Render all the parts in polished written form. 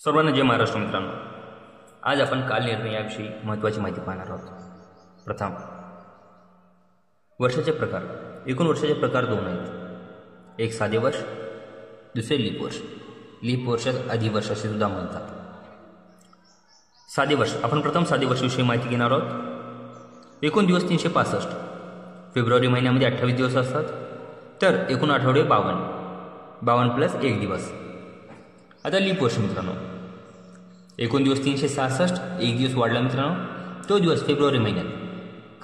सर्वांना जय महाराष्ट्र मित्रांनो. आज आपण कालनिर्णय याविषयी महत्त्वाची माहिती पाहणार आहोत. प्रथम, वर्षाचे प्रकार. एकूण वर्षाचे प्रकार दोन आहेत. एक साधे वर्ष, दुसरे लीप वर्ष. लीप वर्षात अधिवर्ष असे सुद्धा म्हणतात. साधे वर्ष. आपण प्रथम साधे वर्षाविषयी माहिती घेणार आहोत. एकूण दिवस 365. फेब्रुवारी महिन्यामध्ये 28 दिवस असतात, तर एकूण आठवडे 52 प्लस 1 दिवस. आता लीप वर्ष मित्रांनो, एकूण दिवस 366, 1 दिवस वाढला मित्रांनो, तो दिवस फेब्रुवारी महिन्यात.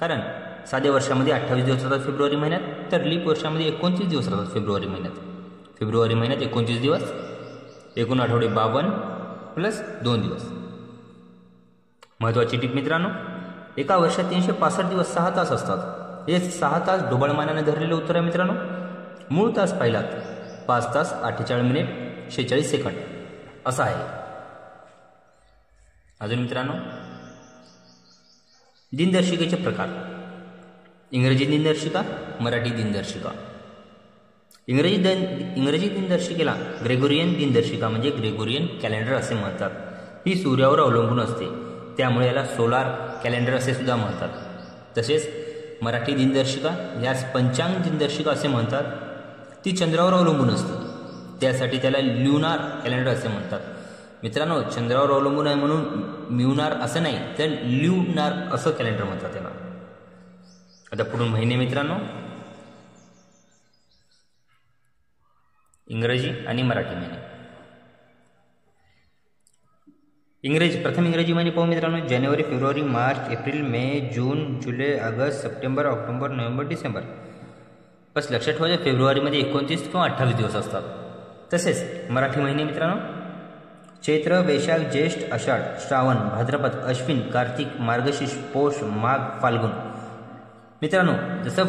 कारण साध्या वर्षामध्ये 28 दिवस राहतात फेब्रुवारी महिन्यात, तर लीप वर्षामध्ये 29 दिवस राहतात फेब्रुवारी महिन्यात. फेब्रुवारी महिन्यात 29 दिवस, एकूण आठवडे 52 प्लस 2 दिवस. महत्त्वाची टीप मित्रांनो, एका वर्षात 365 दिवस 6 तास असतात. हे 6 तास ढोबळमानाने धरलेले उत्तर आहे मित्रांनो. मूळ तास पाहिलात 5 तास 48 मिनिट 46 सेकंद असा आहे. अजून मित्रांनो, दिनदर्शिकेचे प्रकार. इंग्रजी दिनदर्शिका, मराठी दिनदर्शिका. इंग्रजी दिनदर्शिकेला ग्रेगोरियन दिनदर्शिका म्हणजे ग्रेगोरियन कॅलेंडर असे म्हणतात. ही सूर्यावर अवलंबून असते, त्यामुळे याला सोलार कॅलेंडर असे सुद्धा म्हणतात. तसेच मराठी दिनदर्शिका यास पंचांग दिनदर्शिका असे म्हणतात. ती चंद्रावर अवलंबून असते, त्यासाठी त्याला ल्युनार कॅलेंडर असे म्हणतात. मित्रांनो, चंद्रावर अवलंबून आहे म्हणून म्युनार असं नाही, तर ल्युनार असं कॅलेंडर म्हणतात त्याला. आता पुढून महिने मित्रांनो, इंग्रजी आणि मराठी महिने. प्रथम इंग्रजी महिने पाहू मित्रांनो. जानेवारी, फेब्रुवारी, मार्च, एप्रिल, मे, जून, जुलै, ऑगस्ट, सप्टेंबर, ऑक्टोबर, नोव्हेंबर, डिसेंबर. बस लक्षात ठेवायचं, फेब्रुवारीमध्ये 29 किंवा 28 दिवस असतात. तसेच मराठी महिने मित्रांनो, चैत्र, वैशाख, ज्येष्ठ, आषाढ, श्रावण, भाद्रपद, अश्विन, कार्तिक, मार्गशीर्ष, पौष, माघ, फाल्गुन. मित्रांनो, जसं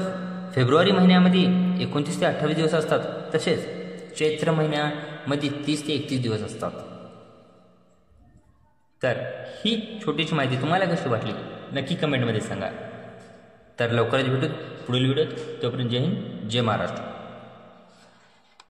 फेब्रुवारी महिन्यामध्ये 29 ते 28 दिवस असतात, तसेच चैत्र महिन्यामध्ये 30 ते 31 दिवस असतात. तर ही छोटीशी माहिती तुम्हाला कशी वाटली नक्की कमेंटमध्ये सांगा. तर लवकरच भेटू पुढील व्हिडिओत. तोपर्यंत जय हिंद, जय महाराष्ट्र.